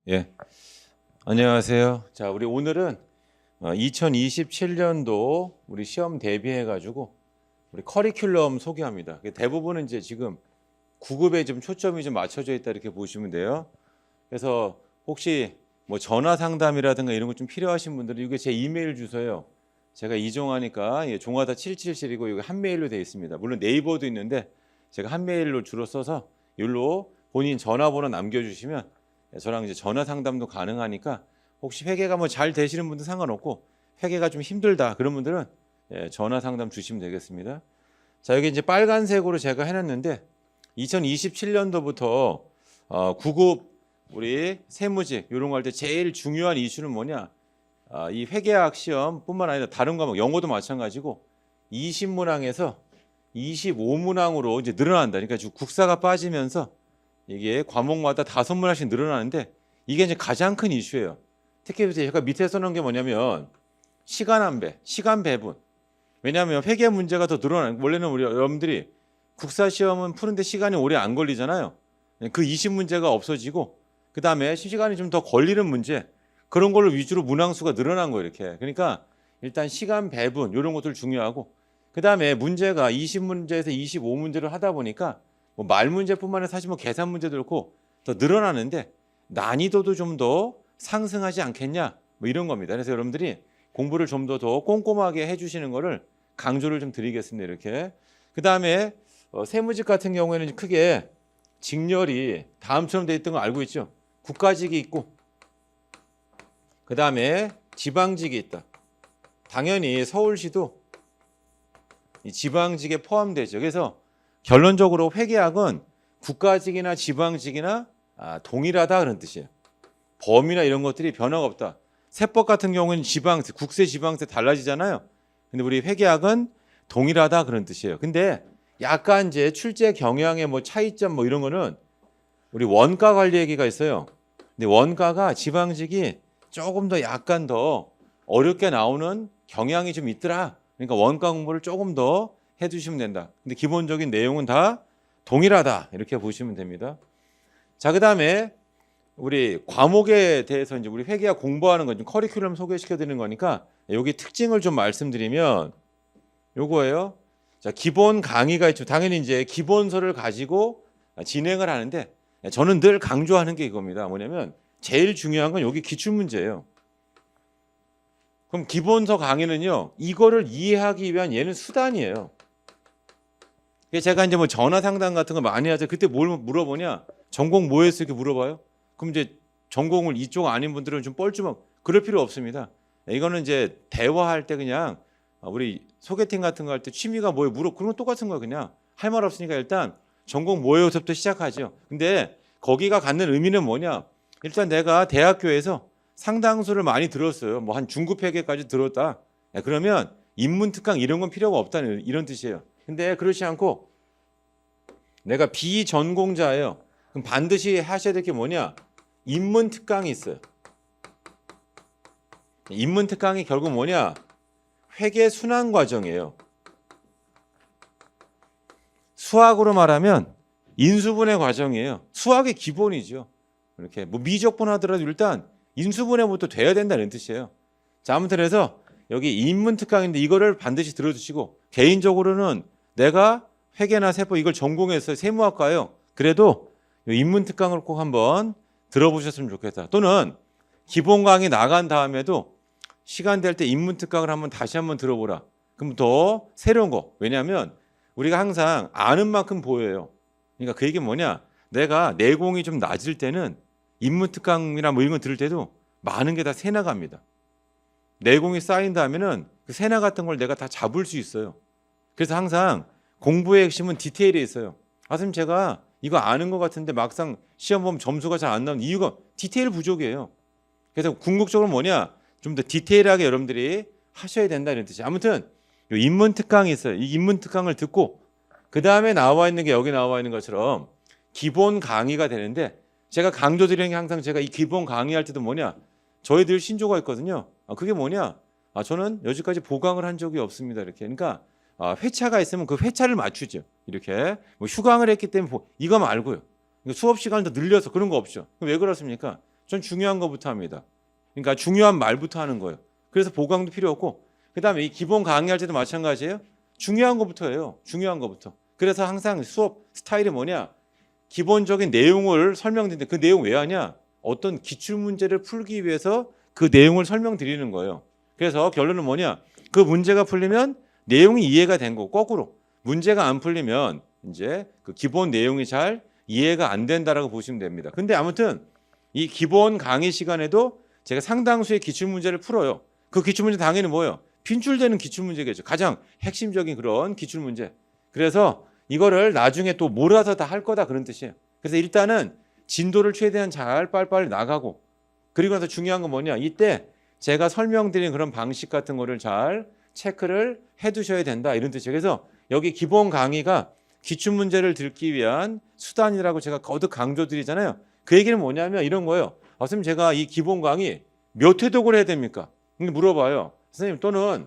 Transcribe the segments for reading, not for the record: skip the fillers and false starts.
예, 안녕하세요. 자, 우리 오늘은 2027년도 우리 시험 대비해 가지고 우리 커리큘럼 소개합니다. 대부분은 이제 지금 9급에 좀 초점이 좀 맞춰져 있다 이렇게 보시면 돼요. 그래서 혹시 뭐 전화 상담이라든가 이런 거 좀 필요하신 분들은 이게 제 이메일 주소예요. 제가 이종하니까 종하다 777이고 이거 한 메일로 되어 있습니다. 물론 네이버도 있는데 제가 한 메일로 주로 써서 여기로 본인 전화번호 남겨주시면 저랑 이제 전화 상담도 가능하니까 혹시 회계가 뭐 잘 되시는 분들 상관없고 회계가 좀 힘들다 그런 분들은 전화 상담 주시면 되겠습니다. 자, 여기 이제 빨간색으로 제가 해놨는데 2027년도부터 9급 우리 세무직 이런 거 할 때 제일 중요한 이슈는 뭐냐? 이 회계학 시험뿐만 아니라 다른 과목 영어도 마찬가지고 20문항에서 25문항으로 이제 늘어난다. 그러니까 지금 국사가 빠지면서 이게 과목마다 5문항씩 늘어나는데 이게 이제 가장 큰 이슈예요. 특히 제가 밑에 써놓은 게 뭐냐면 시간 안배, 시간 배분. 왜냐하면 회계 문제가 더 늘어나는 원래는 우리 여러분들이 국사 시험은 푸는데 시간이 오래 안 걸리잖아요. 그 20문제가 없어지고 그 다음에 시간이 좀 더 걸리는 문제 그런 걸로 위주로 문항수가 늘어난 거예요. 이렇게. 그러니까 일단 시간 배분 이런 것들 중요하고 그 다음에 문제가 20문제에서 25문제를 하다 보니까 뭐 말 문제뿐만 아니라 사실 뭐 계산 문제도 그렇고 더 늘어나는데 난이도도 좀 더 상승하지 않겠냐 뭐 이런 겁니다. 그래서 여러분들이 공부를 좀 더 꼼꼼하게 해주시는 거를 강조를 좀 드리겠습니다. 이렇게 그 다음에 세무직 같은 경우에는 크게 직렬이 다음처럼 돼 있던 거 알고 있죠? 국가직이 있고 그 다음에 지방직이 있다. 당연히 서울시도 이 지방직에 포함되죠. 그래서 결론적으로 회계학은 국가직이나 지방직이나 동일하다 그런 뜻이에요. 범위나 이런 것들이 변화가 없다. 세법 같은 경우는 지방세, 국세, 지방세 달라지잖아요. 근데 우리 회계학은 동일하다 그런 뜻이에요. 근데 약간 이제 출제 경향의 뭐 차이점 뭐 이런 거는 우리 원가 관리 얘기가 있어요. 근데 원가가 지방직이 조금 더 약간 더 어렵게 나오는 경향이 좀 있더라. 그러니까 원가 공부를 조금 더 해두시면 된다. 근데 기본적인 내용은 다 동일하다 이렇게 보시면 됩니다. 자, 그 다음에 우리 과목에 대해서 이제 우리 회계학 공부하는 거 좀 커리큘럼 소개시켜 드리는 거니까 여기 특징을 좀 말씀드리면 요거예요. 자, 기본 강의가 있죠. 당연히 이제 기본서를 가지고 진행을 하는데 저는 늘 강조하는 게 이겁니다. 뭐냐면 제일 중요한 건 여기 기출문제예요. 그럼 기본서 강의는요. 이거를 이해하기 위한 얘는 수단이에요. 제가 이제 뭐 전화 상담 같은 거 많이 하죠. 그때 뭘 물어보냐? 전공 뭐 했어? 이렇게 물어봐요. 그럼 이제 전공을 이쪽 아닌 분들은 좀 뻘쭘하고 그럴 필요 없습니다. 이거는 이제 대화할 때 그냥 우리 소개팅 같은 거 할 때 취미가 뭐예요? 그런 건 똑같은 거예요. 그냥 할 말 없으니까 일단 전공 뭐예요?부터 시작하죠. 근데 거기가 갖는 의미는 뭐냐? 일단 내가 대학교에서 상당수를 많이 들었어요. 뭐 한 중급 회계까지 들었다. 그러면 인문 특강 이런 건 필요가 없다는 이런 뜻이에요. 근데 그렇지 않고 내가 비전공자예요. 그럼 반드시 하셔야 될 게 뭐냐? 인문 특강이 있어요. 인문 특강이 결국 뭐냐? 회계 순환 과정이에요. 수학으로 말하면 인수분해 과정이에요. 수학의 기본이죠. 이렇게 뭐 미적분 하더라도 일단 인수분해부터 돼야 된다는 뜻이에요. 자, 아무튼 그래서 여기 인문 특강인데 이거를 반드시 들어주시고 개인적으로는 내가 회계나 세법 이걸 전공했어요. 세무학과요. 그래도 인문 특강을 꼭 한번 들어보셨으면 좋겠다. 또는 기본 강의 나간 다음에도 시간 될 때 인문 특강을 다시 한번 들어보라. 그럼 더 새로운 거. 왜냐하면 우리가 항상 아는 만큼 보여요. 그러니까 그 얘기는 뭐냐? 내가 내공이 좀 낮을 때는 인문 특강이나 뭐 이런 거 들을 때도 많은 게 다 새나갑니다. 내공이 쌓인다면은 그 새나 같은 걸 내가 다 잡을 수 있어요. 그래서 항상 공부의 핵심은 디테일에 있어요. 선생님 제가 이거 아는 것 같은데 막상 시험 보면 점수가 잘 안 나오는 이유가 디테일 부족이에요. 그래서 궁극적으로 뭐냐? 좀 더 디테일하게 여러분들이 하셔야 된다 이런 뜻이에요. 아무튼 이 인문 특강이 있어요. 이 인문 특강을 듣고 그 다음에 나와 있는 게 여기 나와 있는 것처럼 기본 강의가 되는데 제가 강조드리는 게 항상 제가 이 기본 강의할 때도 뭐냐? 저희들 신조가 있거든요. 그게 뭐냐? 저는 여지까지 보강을 한 적이 없습니다. 이렇게. 그러니까 회차가 있으면 그 회차를 맞추죠. 이렇게 뭐 휴강을 했기 때문에 이거 말고요. 수업 시간을 더 늘려서 그런 거 없죠. 왜 그렇습니까? 전 중요한 것부터 합니다. 그러니까 중요한 말부터 하는 거예요. 그래서 보강도 필요 없고 그다음에 이 기본 강의할 때도 마찬가지예요. 중요한 것부터 해요. 중요한 것부터. 그래서 항상 수업 스타일이 뭐냐? 기본적인 내용을 설명드리는데 그 내용 왜 하냐? 어떤 기출 문제를 풀기 위해서 그 내용을 설명드리는 거예요. 그래서 결론은 뭐냐? 그 문제가 풀리면 내용이 이해가 된 거고 거꾸로 문제가 안 풀리면 이제 그 기본 내용이 잘 이해가 안 된다라고 보시면 됩니다. 근데 아무튼 이 기본 강의 시간에도 제가 상당수의 기출 문제를 풀어요. 그 기출 문제 당연히 뭐예요? 빈출되는 기출 문제겠죠. 가장 핵심적인 그런 기출 문제. 그래서 이거를 나중에 또 몰아서 다 할 거다 그런 뜻이에요. 그래서 일단은 진도를 최대한 잘 빨리빨리 나가고 그리고 나서 중요한 건 뭐냐? 이때 제가 설명드린 그런 방식 같은 거를 잘 체크를 해두셔야 된다 이런 뜻이에요. 그래서 여기 기본 강의가 기출 문제를 듣기 위한 수단이라고 제가 거듭 강조드리잖아요. 그 얘기는 뭐냐면 이런 거예요. 선생님 제가 이 기본 강의 몇 회 독을 해야 됩니까? 물어봐요. 선생님 또는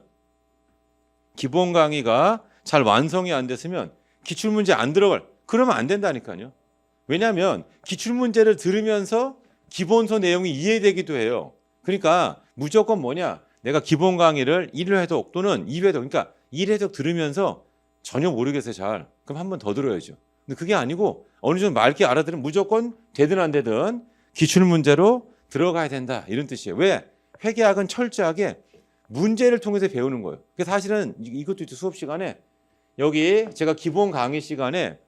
기본 강의가 잘 완성이 안 됐으면 기출 문제 안 들어갈 그러면 안 된다니까요. 왜냐하면 기출 문제를 들으면서 기본서 내용이 이해되기도 해요. 그러니까 무조건 뭐냐? 내가 기본 강의를 1회독 또는 2회독 그러니까 1회독 들으면서 전혀 모르겠어요. 잘. 그럼 한 번 더 들어야죠. 근데 그게 아니고 어느 정도 맑게 알아들으면 무조건 되든 안 되든 기출 문제로 들어가야 된다. 이런 뜻이에요. 왜? 회계학은 철저하게 문제를 통해서 배우는 거예요. 그래서 사실은 이것도 있죠. 수업 시간에 여기 제가 기본 강의 시간에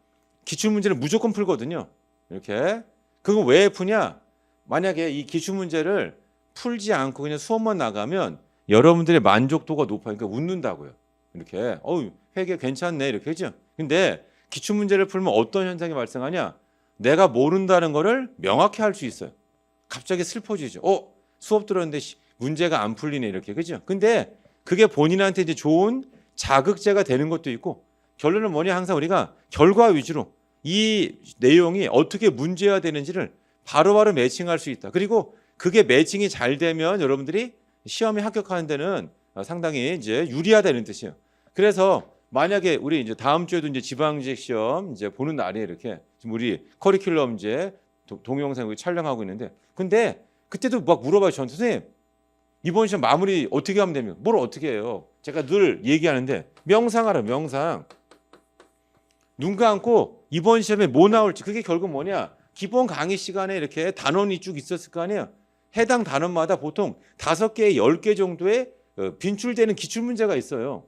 기출 문제를 무조건 풀거든요. 이렇게. 그거 왜 푸냐? 만약에 이 기출 문제를 풀지 않고 그냥 수업만 나가면 여러분들의 만족도가 높아요. 그러니까 웃는다고요. 이렇게. 회계 괜찮네. 이렇게 하죠. 근데 기출 문제를 풀면 어떤 현상이 발생하냐? 내가 모른다는 거를 명확히 할 수 있어요. 갑자기 슬퍼지죠. 수업 들었는데 문제가 안 풀리네. 이렇게. 그죠? 근데 그게 본인한테 이제 좋은 자극제가 되는 것도 있고 결론은 뭐냐? 항상 우리가 결과 위주로 이 내용이 어떻게 문제화되는지를 바로바로 매칭할 수 있다. 그리고 그게 매칭이 잘 되면 여러분들이 시험에 합격하는 데는 상당히 이제 유리하다는 뜻이에요. 그래서 만약에 우리 이제 다음 주에도 이제 지방직 시험 이제 보는 날이에요. 이렇게 지금 우리 커리큘럼 이제 동영상 촬영하고 있는데 근데 그때도 막 물어봐요. 저한테 선생님 이번 시험 마무리 어떻게 하면 됩니까? 뭘 어떻게 해요? 제가 늘 얘기하는데 명상하라 명상. 눈 감고 이번 시험에 뭐 나올지 그게 결국 뭐냐? 기본 강의 시간에 이렇게 단원이 쭉 있었을 거 아니에요. 해당 단원마다 보통 5개, 10개 정도의 빈출되는 기출 문제가 있어요.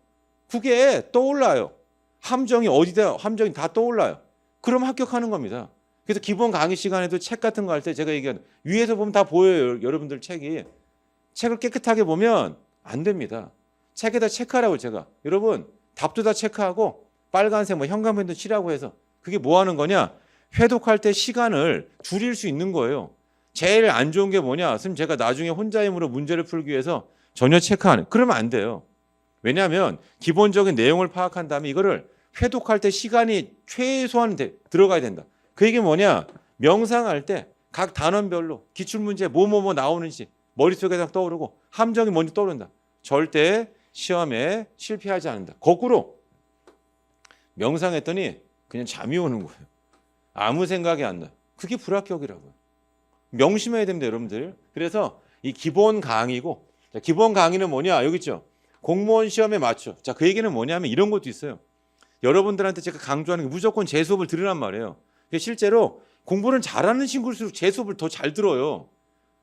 그게 떠올라요. 함정이 어디다 함정이 다 떠올라요. 그럼 합격하는 겁니다. 그래서 기본 강의 시간에도 책 같은 거 할 때 제가 얘기하는 위에서 보면 다 보여요. 여러분들 책이. 책을 깨끗하게 보면 안 됩니다. 책에다 체크하라고 제가. 여러분 답도 다 체크하고 빨간색 뭐 현관펜도 칠하고 해서 그게 뭐 하는 거냐? 회독할 때 시간을 줄일 수 있는 거예요. 제일 안 좋은 게 뭐냐? 선생님 제가 나중에 혼자 힘으로 문제를 풀기 위해서 전혀 체크 안 해요. 그러면 안 돼요. 왜냐하면 기본적인 내용을 파악한 다음에 이거를 회독할 때 시간이 최소한 들어가야 된다. 그 얘기는 뭐냐? 명상할 때 각 단원별로 기출문제 뭐뭐뭐 나오는지 머릿속에 딱 떠오르고 함정이 먼저 떠오른다. 절대 시험에 실패하지 않는다. 거꾸로 명상했더니 그냥 잠이 오는 거예요. 아무 생각이 안 나요. 그게 불합격이라고요. 명심해야 됩니다, 여러분들. 그래서 이 기본 강의고 기본 강의는 뭐냐? 여기 있죠. 공무원 시험에 맞춰. 자, 그 얘기는 뭐냐면 이런 것도 있어요. 여러분들한테 제가 강조하는 게 무조건 제 수업을 들으란 말이에요. 실제로 공부를 잘하는 친구일수록 제 수업을 더 잘 들어요.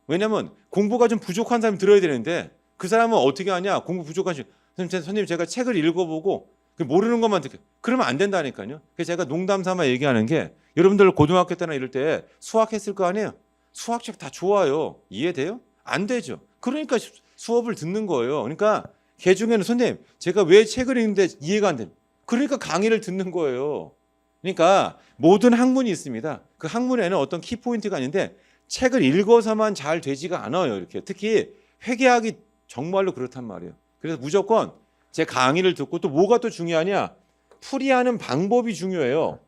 왜냐하면 공부가 좀 부족한 사람이 들어야 되는데 그 사람은 어떻게 하냐? 공부 부족한 친구. 선생님 제가 책을 읽어보고 모르는 것만 듣게. 그러면 안 된다니까요. 그래서 제가 농담 삼아 얘기하는 게 여러분들 고등학교 때나 이럴 때 수학했을 거 아니에요. 수학책 다 좋아요. 이해돼요? 안 되죠. 그러니까 수업을 듣는 거예요. 그러니까 걔 중에는 선생님 제가 왜 책을 읽는데 이해가 안 돼요. 그러니까 강의를 듣는 거예요. 그러니까 모든 학문이 있습니다. 그 학문에는 어떤 키포인트가 있는데 책을 읽어서만 잘 되지가 않아요. 이렇게 특히 회계학이 정말로 그렇단 말이에요. 그래서 무조건 제 강의를 듣고 또 뭐가 또 중요하냐? 풀이하는 방법이 중요해요.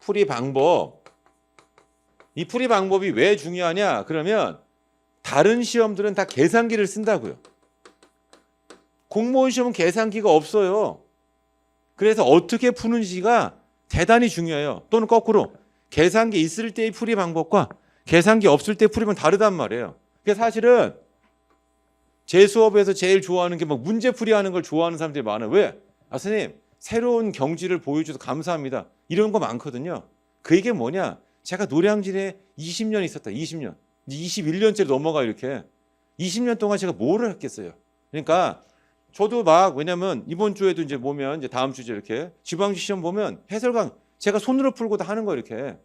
풀이 방법. 이 풀이 방법이 왜 중요하냐? 그러면 다른 시험들은 다 계산기를 쓴다고요. 공무원 시험은 계산기가 없어요. 그래서 어떻게 푸는지가 대단히 중요해요. 또는 거꾸로 계산기 있을 때의 풀이 방법과 계산기 없을 때 풀이면 다르단 말이에요. 그래서 사실은 제 수업에서 제일 좋아하는 게 막 문제 풀이하는 걸 좋아하는 사람들이 많아요. 왜? 아, 선생님 새로운 경지를 보여줘서 감사합니다. 이런 거 많거든요. 그 이게 뭐냐? 제가 노량진에 20년 있었다. 20년. 이제 21년째 넘어가 이렇게. 20년 동안 제가 뭐를 했겠어요. 그러니까 저도 막 왜냐면 이번 주에도 이제 보면 이제 다음 주제 이렇게 지방시 시험 보면 해설강 제가 손으로 풀고 다 하는 거 이렇게.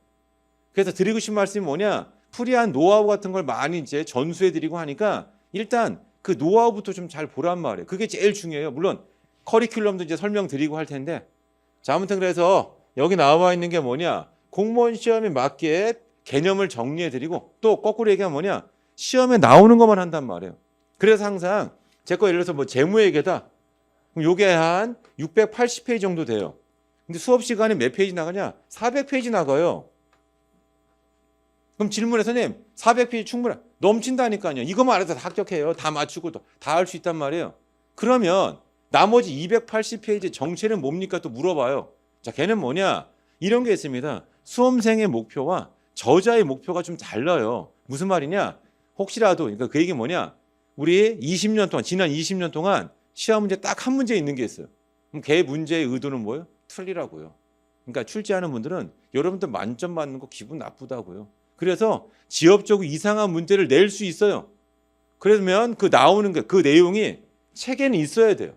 그래서 드리고 싶은 말씀이 뭐냐? 풀이한 노하우 같은 걸 많이 이제 전수해 드리고 하니까 일단 그 노하우부터 좀 잘 보란 말이에요. 그게 제일 중요해요. 물론 커리큘럼도 이제 설명드리고 할 텐데. 자, 아무튼 그래서 여기 나와 있는 게 뭐냐? 공무원 시험에 맞게 개념을 정리해 드리고 또 거꾸로 얘기하면 뭐냐? 시험에 나오는 것만 한단 말이에요. 그래서 항상 제 거 예를 들어서 뭐 재무회계다. 그럼 요게 한 680페이지 정도 돼요. 근데 수업 시간에 몇 페이지 나가냐? 400페이지 나가요. 그럼 질문에 선생님 400페이지 충분해. 넘친다니까요. 이것만 알아서 다 합격해요. 다 맞추고 다 할 수 있단 말이에요. 그러면 나머지 280페이지 정체는 뭡니까? 또 물어봐요. 자, 걔는 뭐냐? 이런 게 있습니다. 수험생의 목표와 저자의 목표가 좀 달라요. 무슨 말이냐? 혹시라도 그러니까 그 얘기 뭐냐? 우리 20년 동안 지난 20년 동안 시험 문제 딱 한 문제 있는 게 있어요. 그럼 걔 문제의 의도는 뭐예요? 틀리라고요. 그러니까 출제하는 분들은 여러분들 만점 받는 거 기분 나쁘다고요. 그래서 지엽적으로 이상한 문제를 낼 수 있어요. 그러면 그 나오는 그 내용이 책에는 있어야 돼요.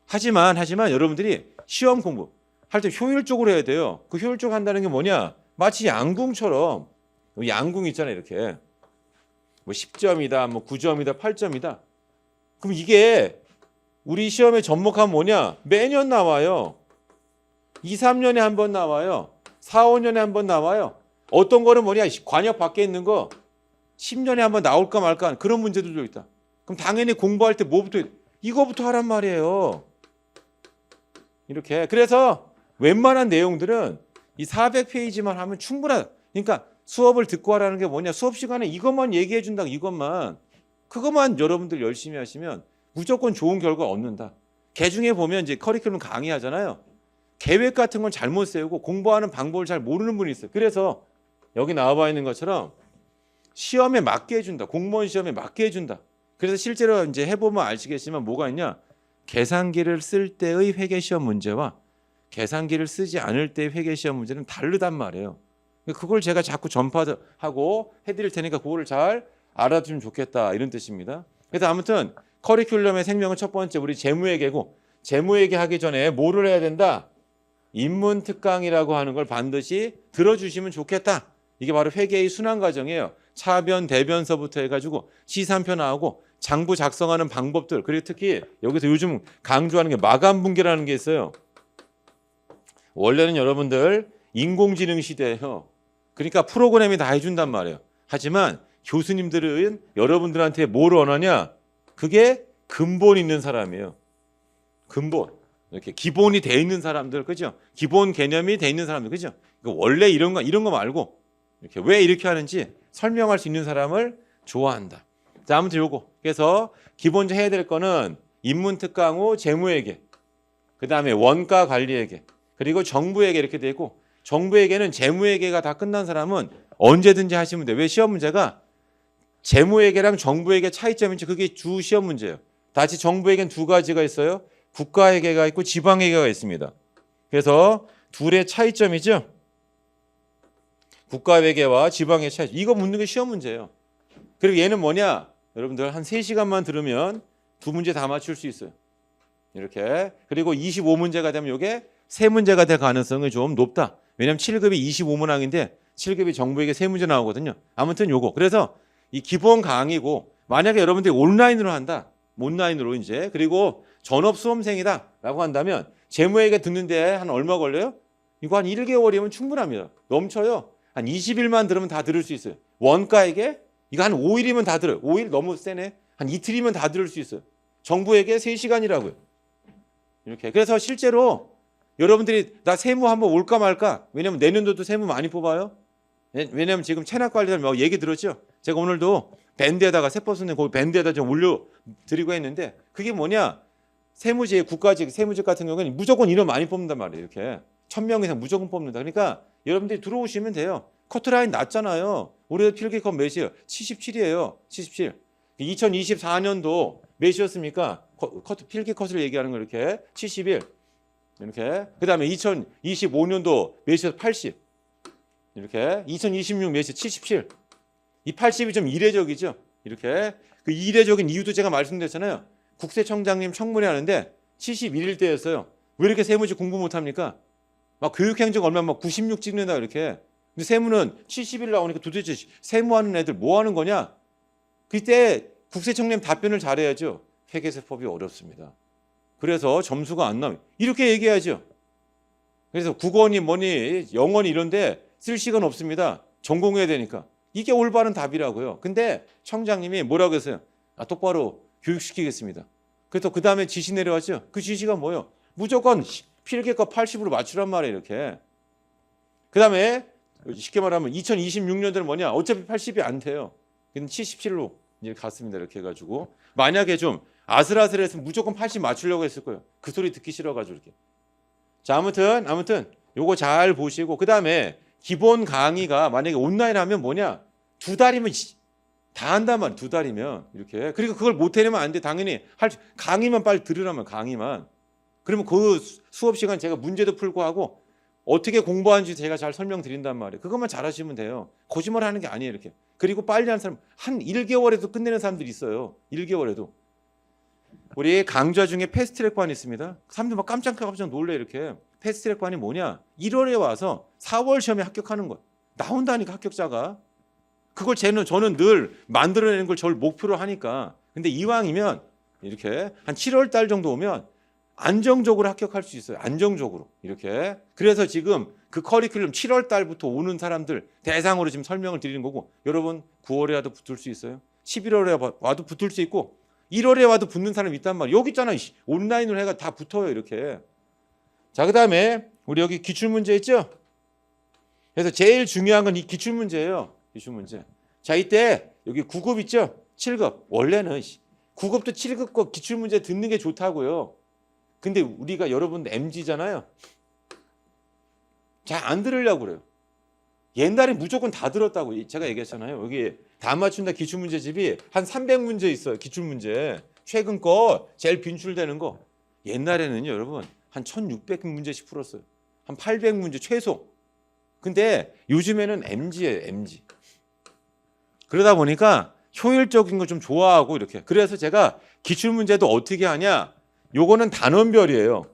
하지만 여러분들이 시험 공부 할 때 효율적으로 해야 돼요. 그 효율적으로 한다는 게 뭐냐? 마치 양궁처럼 양궁 있잖아요. 이렇게 뭐 10점이다, 뭐 9점이다, 8점이다. 그럼 이게 우리 시험에 접목하면 뭐냐? 매년 나와요. 2, 3년에 한 번 나와요. 4, 5년에 한 번 나와요. 어떤 거는 뭐냐? 관역 밖에 있는 거 10년에 한 번 나올까 말까 하는 그런 문제들도 있다. 그럼 당연히 공부할 때 뭐부터 이거부터 하란 말이에요. 이렇게. 그래서 웬만한 내용들은 이 400페이지만 하면 충분하다. 그러니까 수업을 듣고 하라는 게 뭐냐? 수업 시간에 이것만 얘기해 준다. 이것만. 그것만 여러분들 열심히 하시면 무조건 좋은 결과 얻는다. 개중에 보면 이제 커리큘럼 강의하잖아요. 계획 같은 걸 잘못 세우고 공부하는 방법을 잘 모르는 분이 있어요. 그래서 여기 나와 있는 것처럼 시험에 맞게 해준다. 공무원 시험에 맞게 해준다. 그래서 실제로 이제 해보면 아시겠지만 뭐가 있냐? 계산기를 쓸 때의 회계 시험 문제와 계산기를 쓰지 않을 때의 회계 시험 문제는 다르단 말이에요. 그걸 제가 자꾸 전파하고 해드릴 테니까 그거를 잘 알아두면 좋겠다 이런 뜻입니다. 그래서 아무튼 커리큘럼의 생명은 첫 번째 우리 재무회계고 재무회계 하기 전에 뭐를 해야 된다? 인문특강이라고 하는 걸 반드시 들어주시면 좋겠다. 이게 바로 회계의 순환 과정이에요. 차변, 대변서부터 해가지고 시산표 나오고 장부 작성하는 방법들 그리고 특히 여기서 요즘 강조하는 게 마감분계라는 게 있어요. 원래는 여러분들 인공지능 시대예요. 그러니까 프로그램이 다 해준단 말이에요. 하지만 교수님들은 여러분들한테 뭘 원하냐? 그게 근본 있는 사람이에요. 근본. 이렇게 기본이 돼 있는 사람들, 그죠? 기본 개념이 돼 있는 사람들, 그죠? 원래 이런 거 말고 이렇게 왜 이렇게 하는지 설명할 수 있는 사람을 좋아한다. 자, 아무튼 요거. 그래서 기본적으로 해야 될 거는 인문특강 후 재무회계, 그 다음에 원가관리회계, 그리고 정부회계 이렇게 돼 있고 정부회계는 재무회계가 다 끝난 사람은 언제든지 하시면 돼요. 왜 시험 문제가 재무회계랑 정부회계 차이점인지 그게 주 시험 문제예요. 다시 정부회계는 두 가지가 있어요. 국가회계가 있고 지방회계가 있습니다. 그래서 둘의 차이점이죠. 국가회계와 지방회계 차이점. 이거 묻는 게 시험 문제예요. 그리고 얘는 뭐냐? 여러분들 한 3시간만 들으면 두 문제 다 맞출 수 있어요. 이렇게. 그리고 25문제가 되면 이게 3문제가 될 가능성이 좀 높다. 왜냐하면 7급이 25문항인데 7급이 정부회계 3문제 나오거든요. 아무튼 요거. 그래서 이 기본 강의고 만약에 여러분들이 온라인으로 한다. 온라인으로 이제 그리고 전업 수험생이다라고 한다면 재무회계 듣는데 한 얼마 걸려요? 이거 한 1개월이면 충분합니다. 넘쳐요. 한 20일만 들으면 다 들을 수 있어요. 원가회계 이거 한 5일이면 다 들어요. 5일 너무 세네. 한 이틀이면 다 들을 수 있어요. 정부회계 3시간이라고요. 이렇게. 그래서 실제로 여러분들이 나 세무 한번 올까 말까? 왜냐면 내년도도 세무 많이 뽑아요. 왜냐면 지금 체납관리들 뭐 얘기 들었죠? 제가 오늘도 밴드에다가 세법선생 거기 밴드에다 좀 올려드리고 했는데 그게 뭐냐? 세무직, 국가직, 세무직 같은 경우는 무조건 인원 많이 뽑는단 말이에요. 이렇게 1000명 이상 무조건 뽑는다. 그러니까 여러분들이 들어오시면 돼요. 커트라인 낮잖아요. 올해 필기컷 몇이에요? 77이에요. 77. 2024년도 몇이었습니까? 커트 필기컷을 얘기하는 거 이렇게 71. 이렇게. 그다음에 2025년도 몇이었어? 80. 이렇게. 2026 몇이 77. 이 80이 좀 이례적이죠. 이렇게. 그 이례적인 이유도 제가 말씀드렸잖아요. 국세청장님 청문회 하는데 71일 때였어요. 왜 이렇게 세무지 공부 못합니까? 막 교육행정 얼마 막 96 찍는다 이렇게. 근데 세무는 70일 나오니까 도대체 세무하는 애들 뭐 하는 거냐? 그때 국세청장 답변을 잘해야죠. 회계세법이 어렵습니다. 그래서 점수가 안 나와요. 이렇게 얘기해야죠. 그래서 국어니 뭐니 영어니 이런데 쓸 시간 없습니다. 전공해야 되니까. 이게 올바른 답이라고요. 근데 청장님이 뭐라고 했어요? 똑바로 교육시키겠습니다. 그래서 그 다음에 지시 내려왔죠. 그 지시가 뭐예요? 무조건 필기껏 80으로 맞추란 말이에요. 이렇게. 그 다음에 쉽게 말하면 2026년도는 뭐냐? 어차피 80이 안 돼요. 근데 77로 이제 갔습니다. 이렇게 해가지고 만약에 좀 아슬아슬했으면 무조건 80 맞추려고 했을 거예요. 그 소리 듣기 싫어가지고 이렇게. 자 아무튼 요거 잘 보시고 그 다음에 기본 강의가 만약에 온라인 하면 뭐냐? 2달이면 다 한단 말이야. 2달이면 이렇게. 그리고 그걸 못 해내면 안 돼. 당연히 강의만 빨리 들으라면 강의만. 그러면 그 수업 시간 제가 문제도 풀고 하고 어떻게 공부하는지 제가 잘 설명드린단 말이에요. 그것만 잘하시면 돼요. 거짓말 하는 게 아니에요. 이렇게. 그리고 빨리 하는 사람 한 1개월에도 끝내는 사람들이 있어요. 1개월에도. 우리 강좌 중에 패스트트랙반이 있습니다. 사람들 막 깜짝 놀래 이렇게. 패스트트랙반이 뭐냐? 1월에 와서 4월 시험에 합격하는 거예요. 나온다니까 합격자가. 그걸 저는 늘 만들어내는 걸 저를 목표로 하니까. 근데 이왕이면 이렇게 한 7월 달 정도 오면 안정적으로 합격할 수 있어요. 안정적으로. 이렇게. 그래서 지금 그 커리큘럼 7월 달부터 오는 사람들 대상으로 지금 설명을 드리는 거고 여러분 9월에 와도 붙을 수 있어요. 11월에 와도 붙을 수 있고 1월에 와도 붙는 사람이 있단 말이에요. 여기 있잖아. 온라인으로 해가 다 붙어요. 이렇게. 자, 그다음에 우리 여기 기출문제 있죠? 그래서 제일 중요한 건 이 기출문제예요. 기출문제. 자, 이때 여기 9급 있죠? 7급. 원래는 9급도 7급 거 기출문제 듣는 게 좋다고요. 근데 우리가 여러분 MZ잖아요. 잘 안 들으려고 그래요. 옛날에 무조건 다 들었다고 제가 얘기했잖아요. 여기 다 맞춘다 기출문제집이 한 300문제 있어요. 기출문제. 최근 거 제일 빈출되는 거. 옛날에는 여러분 한 1600문제씩 풀었어요. 한 800문제 최소. 근데 요즘에는 MZ예요. MZ. 그러다 보니까 효율적인 거 좀 좋아하고 이렇게. 그래서 제가 기출문제도 어떻게 하냐. 요거는 단원별이에요.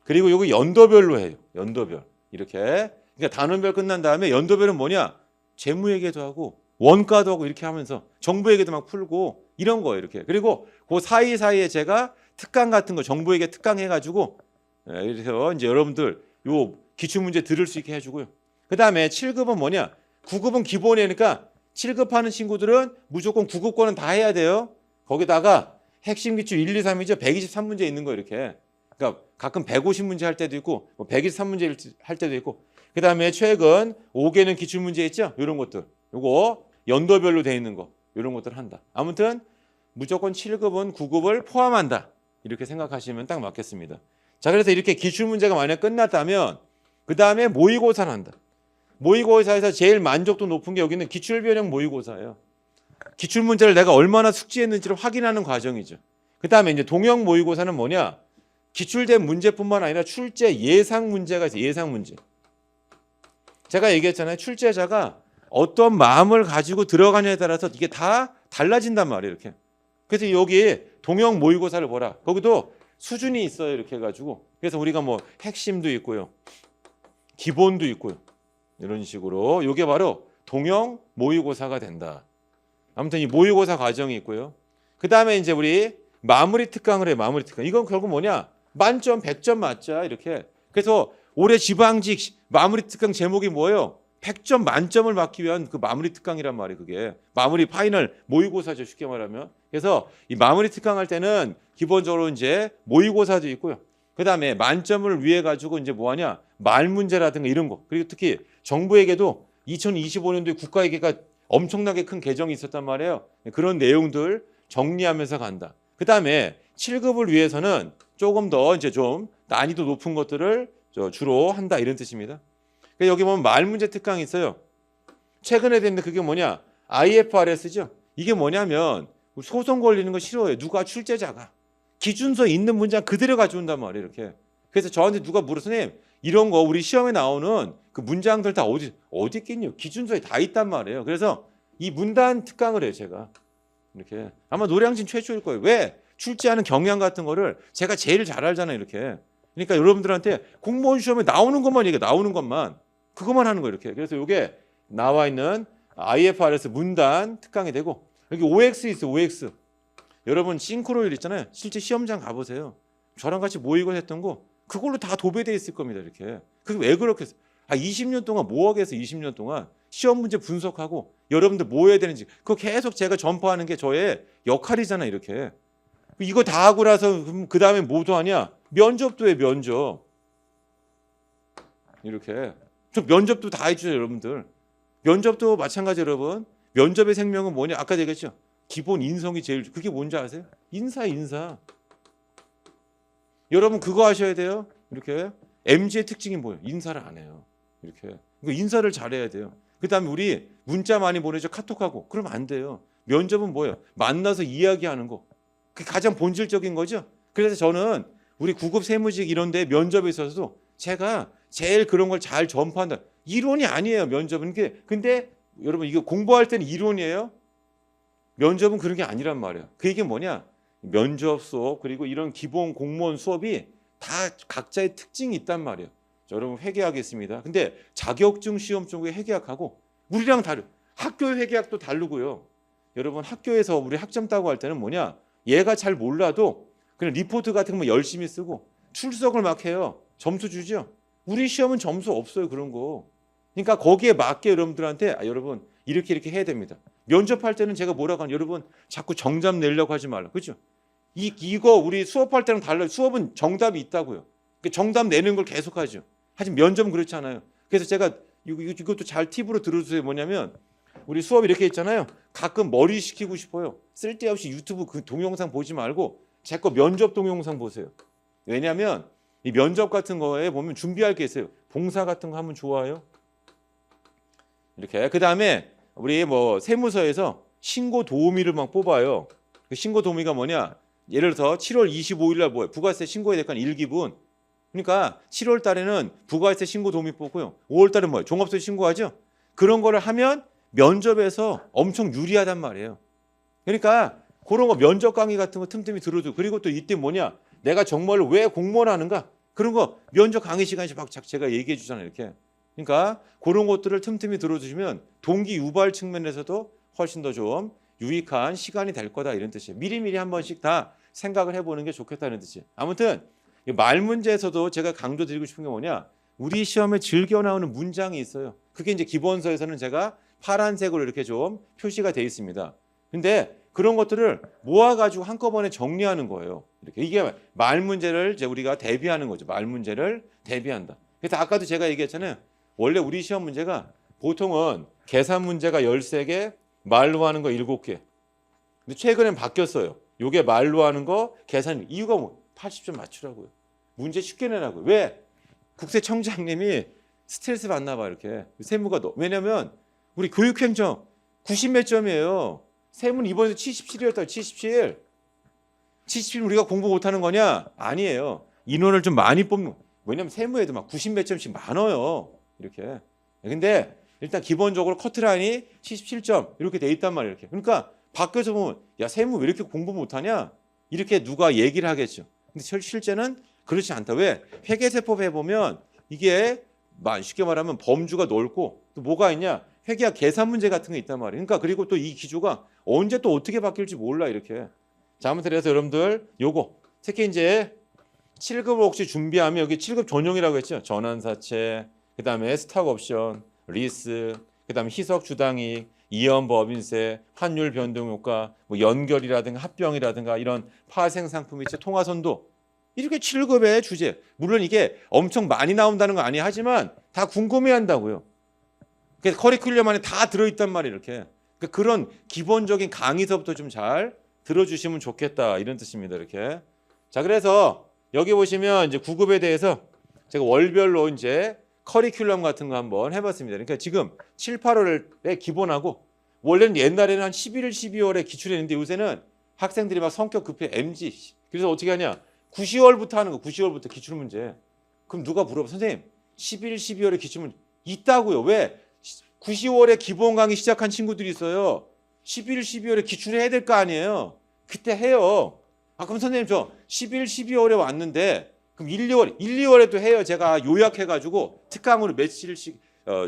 그리고 요거 연도별로 해요. 연도별. 이렇게. 그러니까 단원별 끝난 다음에 연도별은 뭐냐? 재무회계도 하고 원가도 하고 이렇게 하면서 정부회계도 막 풀고 이런 거예요. 이렇게. 그리고 그 사이사이에 제가 특강 같은 거 정부회계 특강 해가지고 그래서 이제 여러분들 요 기출문제 들을 수 있게 해주고요. 그 다음에 7급은 뭐냐? 9급은 기본이니까 7급 하는 친구들은 무조건 9급 거는 다 해야 돼요. 거기다가 핵심 기출 1, 2, 3이죠. 123문제 있는 거 이렇게. 그러니까 가끔 150문제 할 때도 있고 123문제 할 때도 있고 그 다음에 최근 5개는 기출문제 있죠. 이런 것들. 요거 연도별로 돼 있는 거. 이런 것들 한다. 아무튼 무조건 7급은 9급을 포함한다. 이렇게 생각하시면 딱 맞겠습니다. 자, 그래서 이렇게 기출문제가 만약 끝났다면 그 다음에 모의고사를 한다. 모의고사에서 제일 만족도 높은 게 여기는 기출변형 모의고사예요. 기출문제를 내가 얼마나 숙지했는지를 확인하는 과정이죠. 그 다음에 이제 동형 모의고사는 뭐냐? 기출된 문제뿐만 아니라 출제 예상 문제가 있어요. 예상 문제. 제가 얘기했잖아요. 출제자가 어떤 마음을 가지고 들어가냐에 따라서 이게 다 달라진단 말이에요. 이렇게. 그래서 여기 동형 모의고사를 보라. 거기도 수준이 있어요. 이렇게 해가지고. 그래서 우리가 뭐 핵심도 있고요. 기본도 있고요. 이런 식으로. 이게 바로 동형 모의고사가 된다. 아무튼 이 모의고사 과정이 있고요. 그 다음에 이제 우리 마무리 특강을 해요. 마무리 특강. 이건 결국 뭐냐? 만점 100점 맞자. 이렇게. 그래서 올해 지방직 마무리 특강 제목이 뭐예요? 100점 만점을 맞기 위한 그 마무리 특강이란 말이에요. 그게 마무리 파이널 모의고사죠. 쉽게 말하면. 그래서 이 마무리 특강 할 때는 기본적으로 이제 모의고사도 있고요. 그 다음에 만점을 위해 가지고 이제 뭐하냐? 말 문제라든가 이런 거. 그리고 특히 정부에게도 2025년도에 국가회계가 엄청나게 큰 개정이 있었단 말이에요. 그런 내용들 정리하면서 간다. 그 다음에 7급을 위해서는 조금 더 이제 좀 난이도 높은 것들을 주로 한다 이런 뜻입니다. 여기 보면 말 문제 특강이 있어요. 최근에 됐는데 그게 뭐냐? IFRS죠. 이게 뭐냐면 소송 걸리는 거 싫어해요. 누가 출제자가 기준서에 있는 문장 그대로 가져온단 말이에요. 이렇게. 그래서 저한테 누가 물어 선생님 이런 거 우리 시험에 나오는 그 문장들 다 어디 있겠냐? 기준서에 다 있단 말이에요. 그래서 이 문단 특강을 해요. 제가 이렇게 아마 노량진 최초일 거예요. 왜? 출제하는 경향 같은 거를 제가 제일 잘 알잖아요. 이렇게. 그러니까 여러분들한테 공무원 시험에 나오는 것만 얘기해. 나오는 것만. 그것만 하는 거예요. 이렇게. 그래서 이게 나와 있는 IFRS 문단 특강이 되고 여기 OX 있어요. OX. 여러분 싱크로율 있잖아요. 실제 시험장 가보세요. 저랑 같이 모의고 했던 거 그걸로 다 도배돼 있을 겁니다. 이렇게. 그게 왜 그렇게 했어요? 20년 동안 뭐 하겠어? 20년 동안 시험 문제 분석하고 여러분들 뭐 해야 되는지 그거 계속 제가 전파하는 게 저의 역할이잖아요. 이렇게. 이거 다 하고 나서 그 다음에 뭐도 하냐? 면접도 해. 면접. 이렇게. 저 면접도 다 해주세요. 여러분들. 면접도 마찬가지 여러분. 면접의 생명은 뭐냐? 아까 얘기했죠. 기본 인성이 제일 그게 뭔지 아세요? 인사. 여러분 그거 하셔야 돼요. 이렇게. MZ의 특징이 뭐예요? 인사를 안 해요. 이렇게. 인사를 잘해야 돼요. 그다음에 우리 문자 많이 보내죠. 카톡하고. 그러면 안 돼요. 면접은 뭐예요? 만나서 이야기하는 거. 그게 가장 본질적인 거죠. 그래서 저는 우리 구급 세무직 이런 데 면접에 있어서도 제가 제일 그런 걸 잘 전파한다. 이론이 아니에요. 면접은. 근데 여러분 이거 공부할 때는 이론이에요. 면접은 그런 게 아니란 말이에요. 그 얘기는 뭐냐? 면접 수업 그리고 이런 기본 공무원 수업이 다 각자의 특징이 있단 말이에요. 자, 여러분 회계하겠습니다. 근데 자격증 시험 쪽에 회계학하고 우리랑 다르. 학교 회계학도 다르고요. 여러분 학교에서 우리 학점 따고 할 때는 뭐냐? 얘가 잘 몰라도 그냥 리포트 같은 거 열심히 쓰고 출석을 막 해요. 점수 주죠. 우리 시험은 점수 없어요. 그런 거. 그러니까 거기에 맞게 여러분들한테 여러분 이렇게 해야 됩니다. 면접할 때는 제가 뭐라고 하냐. 여러분 자꾸 정답 내려고 하지 말라. 그렇죠? 이거 우리 수업할 때랑 달라요. 수업은 정답이 있다고요. 그러니까 정답 내는 걸 계속하죠. 하지만 면접은 그렇지 않아요. 그래서 제가 이것도 잘 팁으로 들어주세요. 뭐냐면 우리 수업 이렇게 있잖아요. 가끔 머리 식히고 싶어요. 쓸데없이 유튜브 그 동영상 보지 말고 제 거 면접 동영상 보세요. 왜냐하면 이 면접 같은 거에 보면 준비할 게 있어요. 봉사 같은 거 하면 좋아요. 이렇게. 그 다음에 우리 뭐 세무서에서 신고 도우미를 막 뽑아요. 그 신고 도우미가 뭐냐? 예를 들어서 7월 25일 날 뭐예요? 부가세 신고해야 될 거 아니에요. 1기분. 그러니까 7월 달에는 부가세 신고 도우미 뽑고요. 5월 달에 뭐예요? 종합세 신고하죠. 그런 거를 하면 면접에서 엄청 유리하단 말이에요. 그러니까 그런 거 면접 강의 같은 거 틈틈이 들어줘. 그리고 또 이때 뭐냐? 내가 정말로 왜 공무원 하는가? 그런 거 면접 강의 시간에 막 제가 얘기해 주잖아요. 이렇게. 그러니까 그런 것들을 틈틈이 들어주시면 동기 유발 측면에서도 훨씬 더 좀 유익한 시간이 될 거다 이런 뜻이에요. 미리미리 한 번씩 다 생각을 해보는 게 좋겠다는 뜻이에요. 아무튼 말 문제에서도 제가 강조드리고 싶은 게 뭐냐? 우리 시험에 즐겨 나오는 문장이 있어요. 그게 이제 기본서에서는 제가 파란색으로 이렇게 좀 표시가 돼 있습니다. 근데 그런 것들을 모아가지고 한꺼번에 정리하는 거예요. 이렇게 이게 말 문제를 이제 우리가 대비하는 거죠. 말 문제를 대비한다. 그래서 아까도 제가 얘기했잖아요. 원래 우리 시험 문제가 보통은 계산 문제가 13개, 말로 하는 거 7개. 근데 최근엔 바뀌었어요. 요게 말로 하는 거, 계산 이유가 뭐 80점 맞추라고요. 문제 쉽게 내라고요. 왜? 국세청장님이 스트레스 받나 봐 이렇게. 세무가 왜냐면 우리 교육행정 90 몇 점이에요. 세무는 이번에도 77이었다. 77. 77 우리가 공부 못하는 거냐? 아니에요. 인원을 좀 많이 뽑는. 왜냐면 세무에도 막 90 몇 점씩 많아요. 이렇게. 근데 일단 기본적으로 커트라인이 77점 이렇게 돼 있단 말이에요. 이렇게. 그러니까 밖에서 보면 야 세무 왜 이렇게 공부 못하냐? 이렇게 누가 얘기를 하겠죠. 근데 실제는 그렇지 않다. 왜? 회계세법에 보면 이게 쉽게 말하면 범주가 넓고 또 뭐가 있냐? 회계학 계산 문제 같은 게 있단 말이에요. 그러니까 그리고 또 이 기조가 언제 또 어떻게 바뀔지 몰라 이렇게. 자, 아무튼 그래서 여러분들 요거 특히 이제 7급을 혹시 준비하면 여기 7급 전용이라고 했죠. 전환사채, 그다음에 스탁옵션, 리스, 그다음에 희석 주당이익, 이연 법인세, 환율 변동 효과, 뭐 연결이라든가 합병이라든가 이런 파생 상품 이체 통화선도 이렇게 7급의 주제. 물론 이게 엄청 많이 나온다는 거 아니야. 하지만 다 궁금해한다고요. 그래서 커리큘럼 안에 다 들어있단 말이에요. 이렇게. 그러니까 그런 기본적인 강의서부터 좀 잘 들어주시면 좋겠다 이런 뜻입니다. 이렇게. 자, 그래서 여기 보시면 이제 9급에 대해서 제가 월별로 이제 커리큘럼 같은 거 한번 해봤습니다. 그러니까 지금 7, 8월에 기본하고 원래는 옛날에는 한 11월, 12월에 기출했는데 요새는 학생들이 막 성격 급해 MG. 그래서 어떻게 하냐? 9, 10월부터 하는 거. 9, 10월부터 기출 문제. 그럼 누가 물어봐? 선생님 11, 12월에 기출 문제 있다고요. 왜? 9, 10월에 기본 강의 시작한 친구들이 있어요. 11, 12월에 기출해야 될 거 아니에요. 그때 해요. 아 그럼 선생님 저 11, 12월에 왔는데 그럼 1, 2월에도 해요. 제가 요약해가지고 특강으로 며칠씩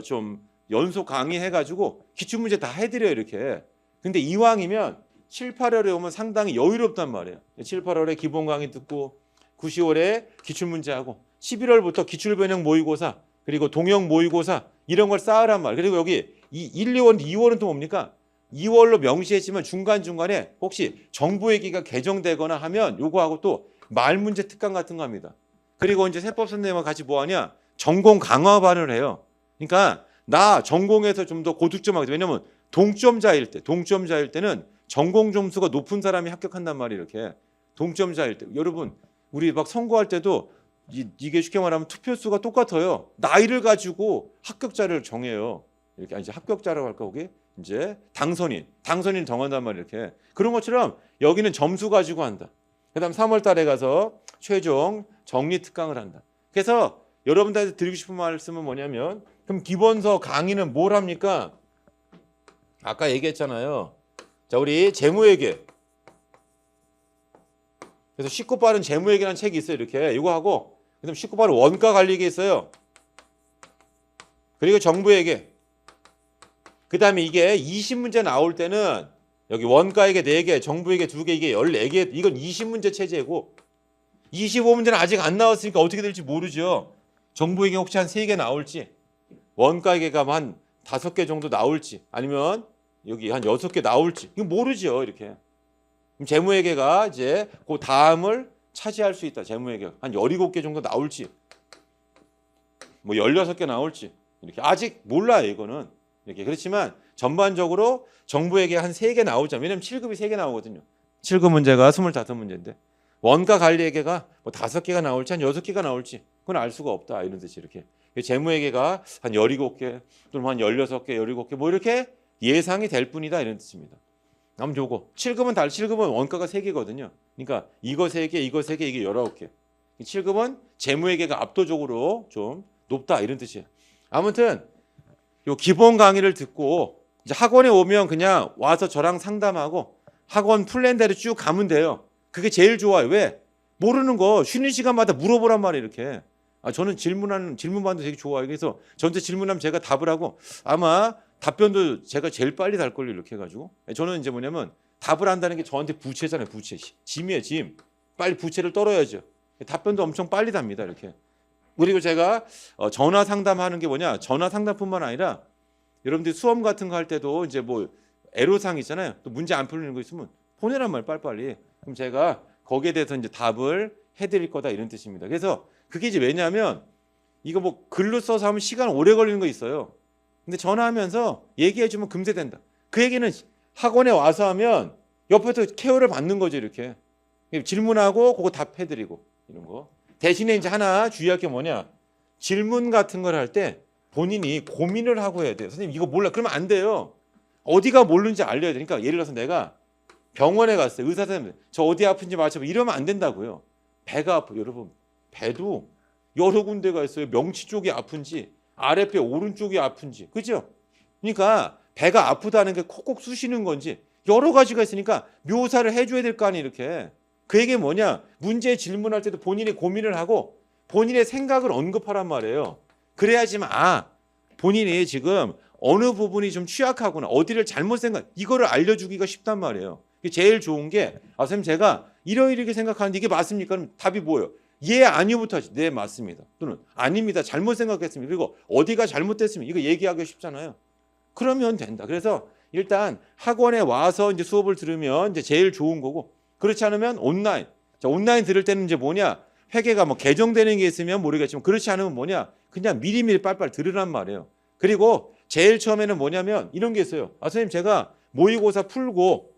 좀 연속 강의해가지고 기출문제 다 해드려요. 이렇게. 근데 이왕이면 7, 8월에 오면 상당히 여유롭단 말이에요. 7, 8월에 기본 강의 듣고 9, 10월에 기출문제하고 11월부터 기출변형 모의고사 그리고 동형 모의고사 이런 걸 쌓으란 말이에요. 그리고 여기 1, 2월은 또 뭡니까? 2월로 명시했지만 중간중간에 혹시 정부 얘기가 개정되거나 하면 요거하고 또 말문제 특강 같은 거 합니다. 그리고 이제 세법 선생님과 같이 뭐 하냐? 전공 강화반을 해요. 그러니까 나 전공에서 좀 더 고득점 하거든. 왜냐면 동점자일 때는 전공 점수가 높은 사람이 합격한단 말이에요. 이렇게 동점자일 때. 여러분 우리 막 선거할 때도 이게 쉽게 말하면 투표수가 똑같아요. 나이를 가지고 합격자를 정해요. 이렇게 이제 합격자라고 할까 거기 이제 당선인 정한단 말이에요. 이렇게 그런 것처럼 여기는 점수 가지고 한다. 그다음 3월 달에 가서 최종 정리 특강을 한다. 그래서 여러분들한테 드리고 싶은 말씀은 뭐냐면 그럼 기본서 강의는 뭘 합니까? 아까 얘기했잖아요. 자, 우리 재무회계. 그래서 쉽고 빠른 재무회계라는 책이 있어요. 이렇게 이거 하고 그다음 쉽고 빠른 원가 관리계 있어요. 그리고 정부회계. 그다음에 이게 20문제 나올 때는 여기 원가에게 4개, 정부에게 2개, 이게 14개, 이건 20문제 체제고 25문제는 아직 안 나왔으니까 어떻게 될지 모르죠. 정부에게 혹시 한 3개 나올지, 원가에게가 한 5개 정도 나올지, 아니면 여기 한 6개 나올지, 이거 모르죠. 이렇게. 그럼 재무회계가 이제 그 다음을 차지할 수 있다. 재무회계가 한 17개 정도 나올지, 뭐 16개 나올지, 이렇게 아직 몰라요. 이거는. 이렇게. 그렇지만 전반적으로 정부에게 한 3개 나오죠. 왜냐면 7급이 3개 나오거든요. 7급 문제가 25문제인데 원가 관리회계가 뭐 5개가 나올지 한 6개가 나올지 그건 알 수가 없다. 이런 뜻이 이렇게. 재무회계가 한 17개 또는 한 16개, 17개 뭐 이렇게 예상이 될 뿐이다. 이런 뜻입니다. 다음 요거 7급은 원가가 3개거든요. 그러니까 이거 3개, 이거 3개, 이게 19개. 7급은 재무회계가 압도적으로 좀 높다. 이런 뜻이에요. 아무튼 요 기본 강의를 듣고 이제 학원에 오면 그냥 와서 저랑 상담하고 학원 플랜대로 쭉 가면 돼요. 그게 제일 좋아요. 왜? 모르는 거 쉬는 시간마다 물어보란 말이에요. 이렇게. 저는 질문반도 되게 좋아요. 그래서 저한테 질문하면 제가 답을 하고 아마 답변도 제가 제일 빨리 달 걸요. 이렇게 해가지고. 저는 이제 뭐냐면 답을 한다는 게 저한테 부채잖아요. 부채. 짐이에요. 짐. 빨리 부채를 떨어야죠. 답변도 엄청 빨리 답니다. 이렇게. 그리고 제가 전화 상담하는 게 뭐냐? 전화 상담뿐만 아니라 여러분들이 수험 같은 거 할 때도 이제 뭐 애로사항 있잖아요. 또 문제 안 풀리는 거 있으면 보내란 말 빨리빨리. 그럼 제가 거기에 대해서 이제 답을 해드릴 거다 이런 뜻입니다. 그래서 그게 이제 왜냐하면 이거 뭐 글로 써서 하면 시간 오래 걸리는 거 있어요. 근데 전화하면서 얘기해주면 금세 된다. 그 얘기는 학원에 와서 하면 옆에서 케어를 받는 거죠. 이렇게 질문하고 그거 답해드리고 이런 거. 대신에 이제 하나 주의할 게 뭐냐? 질문 같은 걸 할 때 본인이 고민을 하고 해야 돼요. 선생님 이거 몰라. 그러면 안 돼요. 어디가 모르는지 알려야 되니까 예를 들어서 내가 병원에 갔어요. 의사 선생님 저 어디 아픈지 맞춰봐. 이러면 안 된다고요. 배가 아파. 여러분 배도 여러 군데가 있어요. 명치 쪽이 아픈지 아랫배 오른쪽이 아픈지 그죠? 그러니까 배가 아프다는 게 콕콕 쑤시는 건지 여러 가지가 있으니까 묘사를 해줘야 될 거 아니에요. 이렇게. 그 얘기 뭐냐? 문제 질문할 때도 본인이 고민을 하고 본인의 생각을 언급하란 말이에요. 그래야지만 본인이 지금 어느 부분이 좀 취약하구나 어디를 잘못 이거를 알려주기가 쉽단 말이에요. 제일 좋은 게 선생님 제가 이렇게 생각하는데 이게 맞습니까? 그럼 답이 뭐예요? 예 아니요부터 하지. 네 맞습니다. 또는 아닙니다. 잘못 생각했습니다. 그리고 어디가 잘못됐습니다. 이거 얘기하기가 쉽잖아요. 그러면 된다. 그래서 일단 학원에 와서 이제 수업을 들으면 이제 제일 좋은 거고 그렇지 않으면 온라인. 자, 온라인 들을 때는 이제 뭐냐? 회계가 뭐 개정되는 게 있으면 모르겠지만 그렇지 않으면 뭐냐? 그냥 미리미리 빨빨 들으란 말이에요. 그리고 제일 처음에는 뭐냐면 이런 게 있어요. 선생님 제가 모의고사 풀고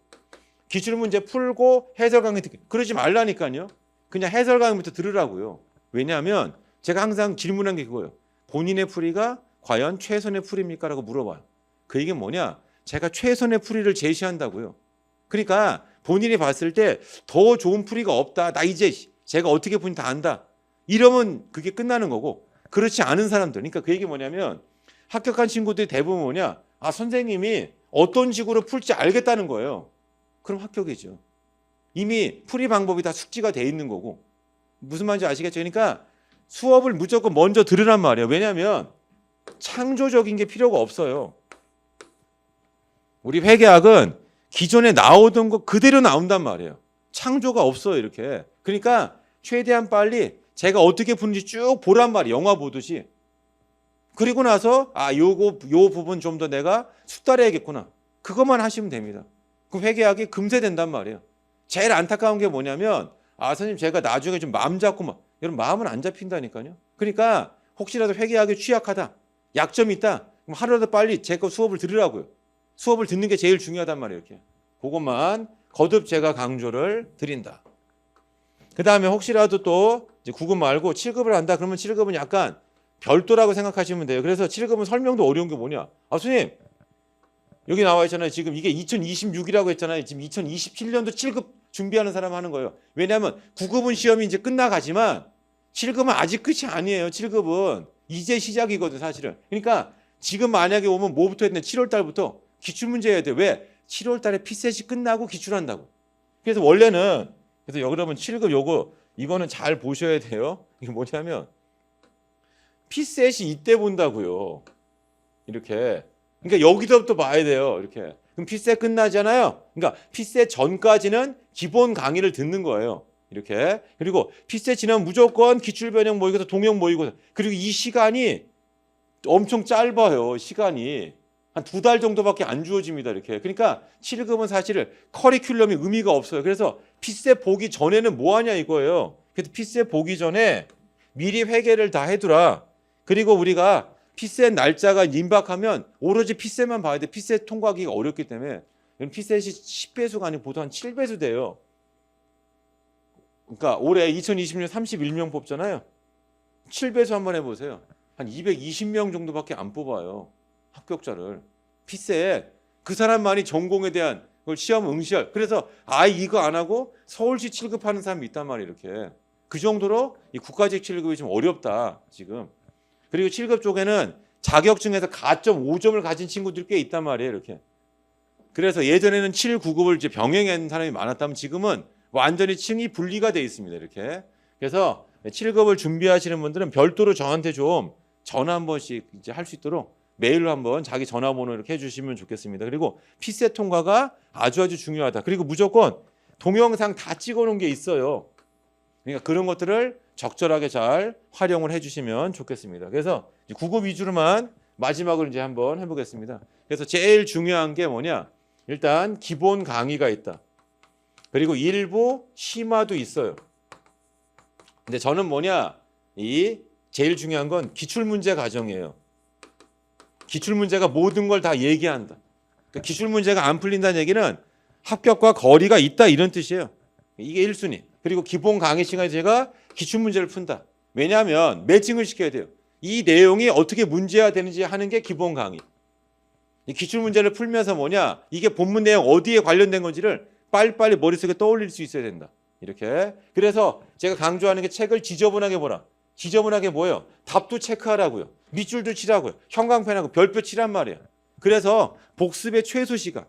기출문제 풀고 해설 강의 듣기 그러지 말라니까요. 그냥 해설 강의부터 들으라고요. 왜냐하면 제가 항상 질문한 게 그거예요. 본인의 풀이가 과연 최선의 풀입니까? 라고 물어봐요. 그 얘기는 뭐냐? 제가 최선의 풀이를 제시한다고요. 그러니까 본인이 봤을 때 더 좋은 풀이가 없다. 나 이제 제가 어떻게 푸는지 다 안다. 이러면 그게 끝나는 거고, 그렇지 않은 사람들. 그러니까 그 얘기 뭐냐면 합격한 친구들이 대부분 뭐냐? 아, 선생님이 어떤 식으로 풀지 알겠다는 거예요. 그럼 합격이죠. 이미 풀이 방법이 다 숙지가 돼 있는 거고. 무슨 말인지 아시겠죠? 그러니까 수업을 무조건 먼저 들으란 말이에요. 왜냐하면 창조적인 게 필요가 없어요. 우리 회계학은 기존에 나오던 거 그대로 나온단 말이에요. 창조가 없어요, 이렇게. 그러니까 최대한 빨리 제가 어떻게 푸는지 쭉 보란 말이에요. 영화 보듯이. 그리고 나서 요 부분 좀 더 내가 숙달해야겠구나. 그것만 하시면 됩니다. 그럼 회계학이 금세 된단 말이에요. 제일 안타까운 게 뭐냐면 선생님 제가 나중에 좀 마음 잡고 여러분 마음은 안 잡힌다니까요. 그러니까 혹시라도 회계학이 취약하다. 약점이 있다. 그럼 하루라도 빨리 제 거 수업을 들으라고요. 수업을 듣는 게 제일 중요하단 말이에요. 이렇게. 그것만 거듭 제가 강조를 드린다. 그 다음에 혹시라도 또 이제 9급 말고 7급을 한다. 그러면 7급은 약간 별도라고 생각하시면 돼요. 그래서 7급은 설명도 어려운 게 뭐냐. 선생님 여기 나와 있잖아요. 지금 이게 2026이라고 했잖아요. 지금 2027년도 7급 준비하는 사람 하는 거예요. 왜냐하면 9급은 시험이 이제 끝나가지만 7급은 아직 끝이 아니에요. 7급은 이제 시작이거든 사실은. 그러니까 지금 만약에 오면 뭐부터 했냐. 7월 달부터 기출문제 해야 돼. 왜? 7월 달에 피셋이 끝나고 기출한다고. 그래서 원래는 그래서 여러분 7급 이거는 잘 보셔야 돼요. 이게 뭐냐면 피셋이 이때 본다고요. 이렇게. 그러니까 여기서부터 봐야 돼요. 이렇게. 그럼 피셋 끝나잖아요. 그러니까 피셋 전까지는 기본 강의를 듣는 거예요. 이렇게. 그리고 피셋 지나면 무조건 기출변형 모의고사, 동형 모의고사. 그리고 이 시간이 엄청 짧아요. 시간이. 한 2달 정도밖에 안 주어집니다. 이렇게. 그러니까 7급은 사실 커리큘럼이 의미가 없어요. 그래서 피셋 보기 전에는 뭐 하냐 이거예요. 그래서 피셋 보기 전에 미리 회계를 다 해두라. 그리고 우리가 피셋 날짜가 임박하면 오로지 피셋만 봐야 돼. 피셋 통과하기가 어렵기 때문에. 피셋이 10배수가 아니고 보통 한 7배수 돼요. 그러니까 올해 2020년 31명 뽑잖아요. 7배수 한번 해보세요. 한 220명 정도밖에 안 뽑아요. 합격자를. 피셋. 그 사람만이 전공에 대한 그걸 시험 응시할. 그래서 이거 안 하고 서울시 7급 하는 사람이 있단 말이에요. 이렇게. 그 정도로 이 국가직 7급이 좀 어렵다. 지금. 그리고 7급 쪽에는 자격증에서 가점 5점을 가진 친구들이 꽤 있단 말이에요. 이렇게. 그래서 예전에는 7, 9급을 이제 병행한 사람이 많았다면 지금은 완전히 층이 분리가 돼 있습니다. 이렇게. 그래서 7급을 준비하시는 분들은 별도로 저한테 좀 전화 한 번씩 이제 할 수 있도록 메일로 한번 자기 전화번호 이렇게 해주시면 좋겠습니다. 그리고 피셋 통과가 아주 중요하다. 그리고 무조건 동영상 다 찍어놓은 게 있어요. 그러니까 그런 것들을 적절하게 잘 활용을 해주시면 좋겠습니다. 그래서 9급 위주로만 마지막으로 이제 한번 해보겠습니다. 그래서 제일 중요한 게 뭐냐? 일단 기본 강의가 있다. 그리고 일부 심화도 있어요. 근데 저는 뭐냐? 제일 중요한 건 기출문제 가정이에요. 기출문제가 모든 걸 다 얘기한다. 그러니까 기출문제가 안 풀린다는 얘기는 합격과 거리가 있다 이런 뜻이에요. 이게 1순위. 그리고 기본 강의 시간에 제가 기출문제를 푼다. 왜냐하면 매칭을 시켜야 돼요. 이 내용이 어떻게 문제화 되는지 하는 게 기본 강의. 이 기출문제를 풀면서 뭐냐? 이게 본문 내용 어디에 관련된 건지를 빨리빨리 머릿속에 떠올릴 수 있어야 된다. 이렇게. 그래서 제가 강조하는 게 책을 지저분하게 보라. 지저분하게 뭐예요? 답도 체크하라고요. 밑줄도 치라고요. 형광펜하고 별표 치란 말이에요. 그래서 복습의 최소 시간.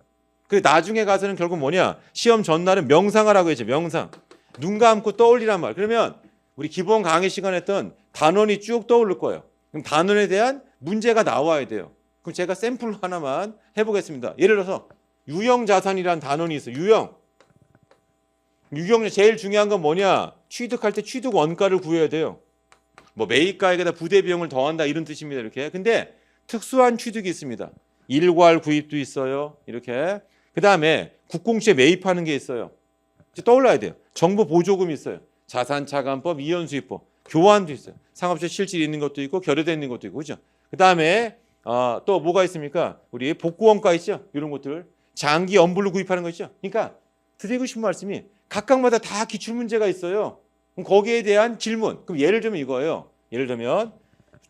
그리고 나중에 가서는 결국 뭐냐? 시험 전날은 명상하라고 했죠. 명상. 눈 감고 떠올리란 말. 그러면 우리 기본 강의 시간에 했던 단원이 쭉 떠오를 거예요. 그럼 단원에 대한 문제가 나와야 돼요. 그럼 제가 샘플로 하나만 해보겠습니다. 예를 들어서 유형자산이라는 단원이 있어요. 유형 제일 중요한 건 뭐냐? 취득할 때 취득 원가를 구해야 돼요. 뭐 매입가액에다 부대 비용을 더한다 이런 뜻입니다. 이렇게. 근데 특수한 취득이 있습니다. 일괄 구입도 있어요. 이렇게. 그 다음에 국공시에 매입하는 게 있어요. 이제 떠올라야 돼요. 정부 보조금이 있어요. 자산차감법, 이연수입법, 교환도 있어요. 상업적 실질이 있는 것도 있고 결여되어 있는 것도 있고, 그죠? 그 다음에 또 뭐가 있습니까? 우리 복구원가 있죠? 이런 것들. 장기 연불로 구입하는 거 있죠? 그러니까 드리고 싶은 말씀이 각각마다 다 기출문제가 있어요. 그럼 거기에 대한 질문. 그럼 예를 들면 이거예요. 예를 들면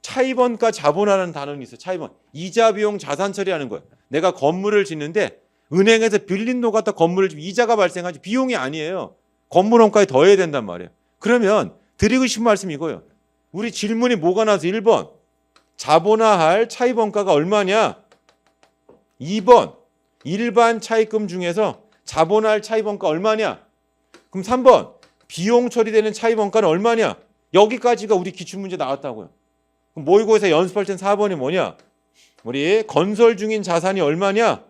차입원가 자본화라는 단어는 있어요. 차입원. 이자 비용 자산 처리하는 거예요. 내가 건물을 짓는데 은행에서 빌린 돈 갖다 건물을 지면 이자가 발생하지 비용이 아니에요. 건물 원가에 더해야 된단 말이에요. 그러면 드리고 싶은 말씀이 이거예요. 우리 질문이 뭐가 나와서 1번 자본화할 차입원가가 얼마냐? 2번 일반 차입금 중에서 자본화할 차입원가 얼마냐? 그럼 3번 비용 처리되는 차입원가는 얼마냐? 여기까지가 우리 기출문제 나왔다고요. 그럼 모의고사 연습할 땐 4번이 뭐냐? 우리 건설 중인 자산이 얼마냐?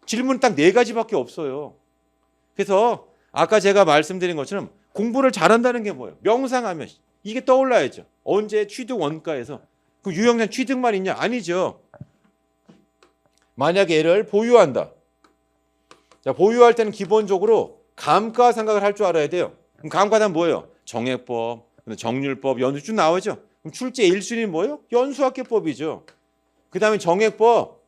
질문 딱 4가지밖에 없어요. 그래서 아까 제가 말씀드린 것처럼 공부를 잘한다는 게 뭐예요? 명상하면 이게 떠올라야죠. 언제 취득 원가에서. 그럼 유형량 취득만 있냐? 아니죠. 만약에 얘를 보유한다. 자, 보유할 때는 기본적으로 감가상각을 할 줄 알아야 돼요. 그럼 감가상각은 뭐예요? 정액법, 정률법, 연수 쭉 나오죠. 그럼 출제 1순위는 뭐예요? 연수학계법이죠. 그 다음에 정액법,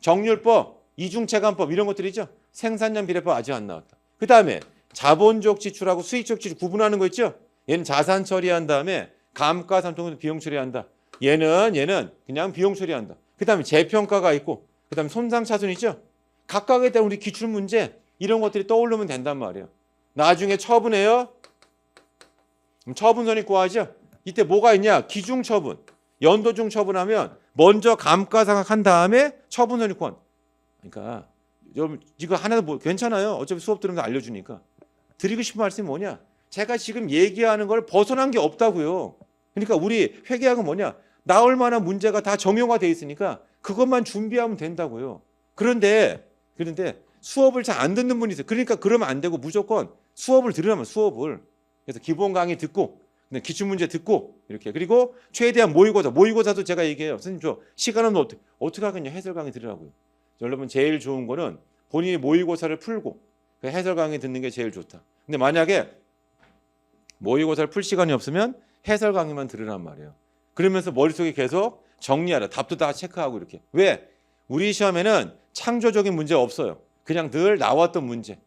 정률법, 이중체감법 이런 것들이죠. 생산량 비례법 아직 안 나왔다. 그 다음에 자본적 지출하고 수익적 지출 구분하는 거 있죠. 얘는 자산 처리한 다음에 감가상각도 비용 처리한다. 얘는 그냥 비용 처리한다. 그 다음에 재평가가 있고 그 다음에 손상차손 있죠. 각각에 대한 우리 기출문제 이런 것들이 떠오르면 된단 말이에요. 나중에 처분해요. 그럼 처분선이 구하죠. 이때 뭐가 있냐? 기중처분, 연도중 처분하면 먼저 감가상각한 다음에 처분선이 구한. 그러니까 여러분 이거 하나도 뭐 괜찮아요. 어차피 수업 들으면서 알려주니까. 드리고 싶은 말씀이 뭐냐? 제가 지금 얘기하는 걸 벗어난 게 없다고요. 그러니까 우리 회계학은 뭐냐? 나올 만한 문제가 다 정형화돼 있으니까 그것만 준비하면 된다고요. 그런데 수업을 잘 안 듣는 분이 있어요. 그러니까 그러면 안 되고 무조건 수업을 들으라면 수업을. 그래서 기본 강의 듣고 기출문제 듣고 이렇게. 그리고 최대한 모의고사도 제가 얘기해요. 선생님 저 시간은 어떻게 하겠냐? 해설 강의 들으라고요. 여러분 제일 좋은 거는 본인이 모의고사를 풀고 그 해설 강의 듣는 게 제일 좋다. 근데 만약에 모의고사를 풀 시간이 없으면 해설 강의만 들으란 말이에요. 그러면서 머릿속에 계속 정리하라. 답도 다 체크하고 이렇게. 왜? 우리 시험에는 창조적인 문제 없어요. 그냥 늘 나왔던 문제.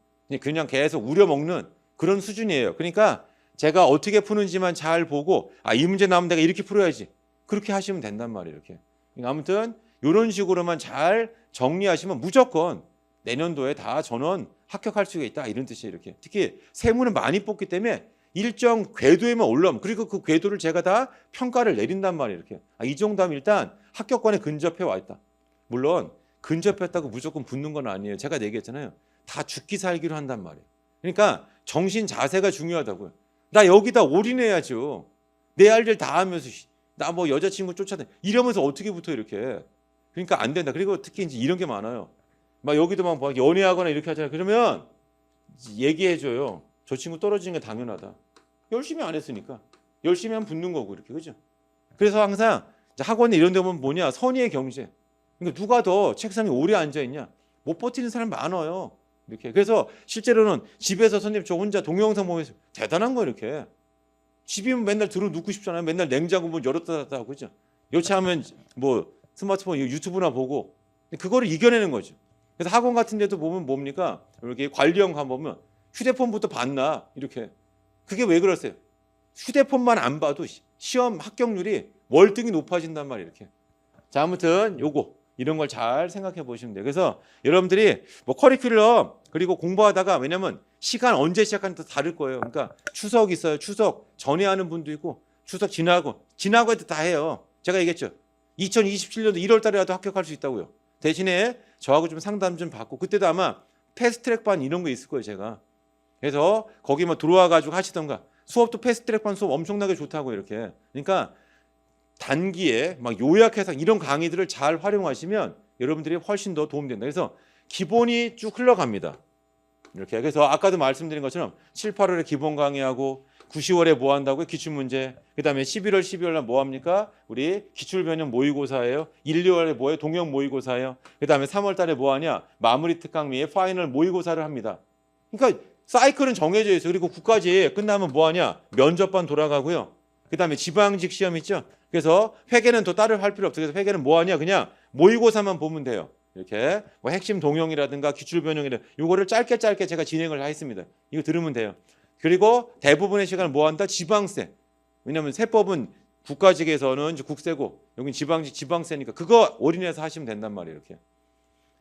그냥 계속 우려먹는 그런 수준이에요. 그러니까 제가 어떻게 푸는지만 잘 보고 이 문제 나오면 내가 이렇게 풀어야지. 그렇게 하시면 된단 말이에요. 이렇게. 아무튼 이런 식으로만 잘 정리하시면 무조건 내년도에 다 전원 합격할 수가 있다. 이런 뜻이에요. 이렇게. 특히 세무는 많이 뽑기 때문에 일정 궤도에만 올라오면 그리고 그 궤도를 제가 다 평가를 내린단 말이에요. 이렇게. 이 정도 하면 일단 합격권에 근접해 와 있다. 물론 근접했다고 무조건 붙는 건 아니에요. 제가 얘기했잖아요. 다 죽기 살기로 한단 말이에요. 그러니까 정신 자세가 중요하다고요. 나 여기다 올인해야죠. 내 할 일 다 하면서 나 뭐 여자친구 쫓아다니 이러면서 어떻게 붙어 이렇게. 그러니까 안 된다. 그리고 특히 이제 이런 게 많아요. 막 여기도 막 연애하거나 이렇게 하잖아요. 그러면 얘기해줘요. 저 친구 떨어지는 게 당연하다. 열심히 안 했으니까. 열심히 하면 붙는 거고 이렇게. 그죠? 그래서 항상 학원에 이런 데 보면 뭐냐? 선의의 경제. 그러니까 누가 더 책상에 오래 앉아 있냐? 못 버티는 사람 많아요. 이렇게. 그래서 실제로는 집에서 선생님 저 혼자 동영상 보면서 대단한 거 이렇게. 집이면 맨날 들어 눕고 싶잖아요. 맨날 냉장고 문 열었다 닫았다 하고 그죠? 여차하면 뭐 스마트폰 유튜브나 보고 그거를 이겨내는 거죠. 그래서 학원 같은 데도 보면 뭡니까? 이렇게 관리형 가 보면 휴대폰부터 봤나 이렇게. 그게 왜 그러세요? 휴대폰만 안 봐도 시험 합격률이 월등히 높아진단 말이에요. 이렇게. 자, 아무튼 요거 이런 걸 잘 생각해 보시면 돼요. 그래서 여러분들이 뭐 커리큘럼 그리고 공부하다가 왜냐면 시간 언제 시작하는 또 다를 거예요. 그러니까 추석 있어요. 추석 전에 하는 분도 있고 추석 지나고 해도 다 해요. 제가 얘기했죠. 2027년도 1월 달에라도 합격할 수 있다고요. 대신에 저하고 좀 상담 좀 받고 그때도 아마 패스트트랙반 이런 거 있을 거예요. 제가. 그래서 거기만 들어와 가지고 하시던가. 수업도 패스트트랙반 수업 엄청나게 좋다고 이렇게. 그러니까 단기에 막 요약해서 이런 강의들을 잘 활용하시면 여러분들이 훨씬 더 도움된다. 그래서 기본이 쭉 흘러갑니다. 이렇게. 그래서 아까도 말씀드린 것처럼 7, 8월에 기본 강의하고 9, 10월에 뭐 한다고요? 기출문제. 그다음에 11월, 12월에 뭐 합니까? 우리 기출변형 모의고사예요. 1, 2월에 뭐예요? 동형 모의고사예요. 그다음에 3월 달에 뭐 하냐? 마무리 특강미에 파이널 모의고사를 합니다. 그러니까 사이클은 정해져 있어요. 그리고 국가지 끝나면 뭐 하냐? 면접반 돌아가고요. 그다음에 지방직 시험 있죠? 그래서 회계는 더 따로 할 필요 없어요. 그래서 회계는 뭐 하냐? 그냥 모의고사만 보면 돼요. 이렇게 뭐 핵심 동형이라든가 기출 변형이라든가 이거를 짧게 제가 진행을 했습니다. 이거 들으면 돼요. 그리고 대부분의 시간을 뭐 한다? 지방세. 왜냐하면 세법은 국가직에서는 이제 국세고 여기 지방직 지방세니까 그거 올인해서 하시면 된단 말이에요. 이렇게.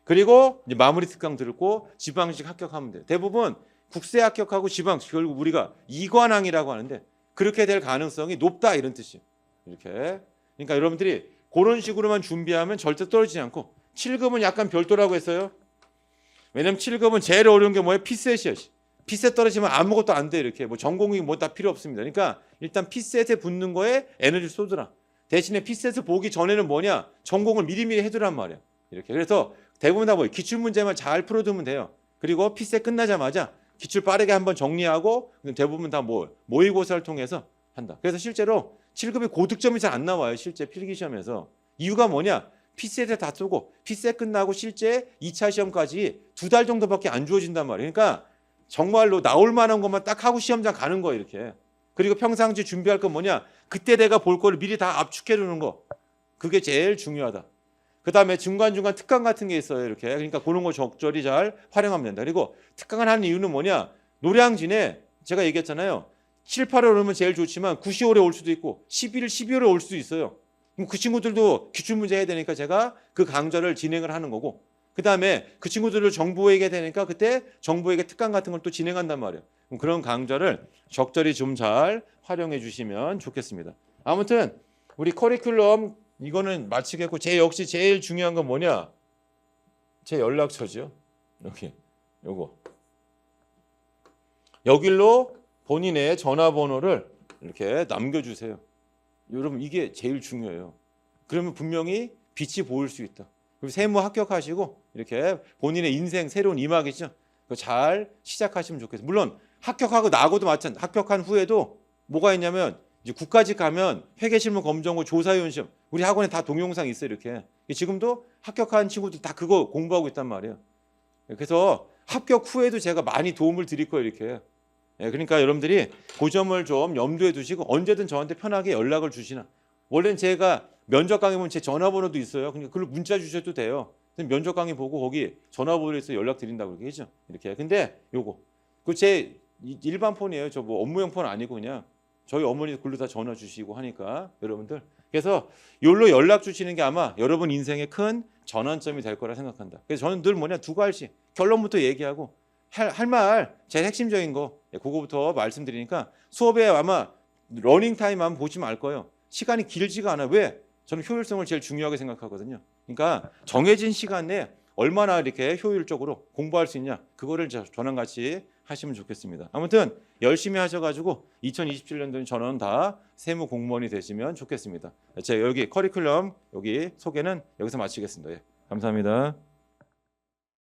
그리고 이제 마무리 특강 들고 지방직 합격하면 돼요. 대부분 국세 합격하고 지방직 결국 우리가 이관왕이라고 하는데 그렇게 될 가능성이 높다 이런 뜻이에요. 이렇게. 그러니까 여러분들이 그런 식으로만 준비하면 절대 떨어지지 않고 7급은 약간 별도라고 했어요. 왜냐면 7급은 제일 어려운 게 뭐예요? 피셋이에요. 피셋 떨어지면 아무것도 안 돼. 이렇게 뭐 전공이 뭐 다 필요 없습니다. 그러니까 일단 피셋에 붙는 거에 에너지 쏟으라. 대신에 피셋을 보기 전에는 뭐냐? 전공을 미리미리 해두란 말이야. 이렇게. 그래서 대부분 다 뭐 기출 문제만 잘 풀어두면 돼요. 그리고 피셋 끝나자마자 기출 빠르게 한번 정리하고 대부분 다 뭐 모의고사를 통해서 한다. 그래서 실제로 7급이 고득점이 잘 안 나와요. 실제 필기시험에서. 이유가 뭐냐? 피셋에 다 쓰고 피셋 끝나고 실제 2차 시험까지 2달 정도밖에 안 주어진단 말이에요. 그러니까 정말로 나올 만한 것만 딱 하고 시험장 가는 거예요. 이렇게. 그리고 평상시 준비할 건 뭐냐? 그때 내가 볼 거를 미리 다 압축해 두는 거. 그게 제일 중요하다. 그다음에 중간중간 특강 같은 게 있어요. 이렇게. 그러니까 그런 거 적절히 잘 활용하면 된다. 그리고 특강을 하는 이유는 뭐냐? 노량진에 제가 얘기했잖아요. 7, 8월 오면 제일 좋지만 9, 10월에 올 수도 있고 11월, 12월에 올 수도 있어요. 그럼 그 친구들도 기출문제 해야 되니까 제가 그 강좌를 진행을 하는 거고 그다음에 그 친구들을 정부에게 되니까 그때 정부에게 특강 같은 걸 또 진행한단 말이에요. 그럼 그런 강좌를 적절히 좀 잘 활용해 주시면 좋겠습니다. 아무튼 우리 커리큘럼 이거는 마치겠고 제 역시 제일 중요한 건 뭐냐? 제 연락처죠. 여기 요거. 여기로 본인의 전화번호를 이렇게 남겨주세요. 여러분 이게 제일 중요해요. 그러면 분명히 빛이 보일 수 있다. 그리고 세무 합격하시고 이렇게 본인의 인생 새로운 이막이죠. 그거 잘 시작하시면 좋겠어요. 물론 합격하고 나고도 마찬가지. 합격한 후에도 뭐가 있냐면 이제 국가직 가면 회계실무 검정고 조사위원 시험. 우리 학원에 다 동영상 있어요. 이렇게. 지금도 합격한 친구들 다 그거 공부하고 있단 말이에요. 그래서 합격 후에도 제가 많이 도움을 드릴 거예요. 이렇게. 그러니까 여러분들이 그 점을 좀 염두에 두시고 언제든 저한테 편하게 연락을 주시나. 원래는 제가 면접 강의 보면 제 전화번호도 있어요. 그러니까 그걸 문자 주셔도 돼요. 면접 강의 보고 거기 전화번호에 있어 연락 드린다고 그렇게 하죠. 이렇게. 근데 요거 그 제 일반 폰이에요. 저 뭐 업무용 폰 아니고 그냥 저희 어머니 글로 다 전화 주시고 하니까 여러분들. 그래서 요로 연락 주시는 게 아마 여러분 인생의 큰 전환점이 될 거라 생각한다. 그래서 저는 늘 뭐냐 두 가지 결론부터 얘기하고 할 말 제일 핵심적인 거 그거부터 말씀드리니까 수업에 아마 러닝 타임 한번 보시면 알 거예요. 시간이 길지가 않아요. 왜? 저는 효율성을 제일 중요하게 생각하거든요. 그러니까 정해진 시간 내에 얼마나 이렇게 효율적으로 공부할 수 있냐 그거를 저랑 같이 하시면 좋겠습니다. 아무튼 열심히 하셔가지고 2027년도는 저는 다 세무 공무원이 되시면 좋겠습니다. 제가 여기 커리큘럼 여기 소개는 여기서 마치겠습니다. 예, 감사합니다.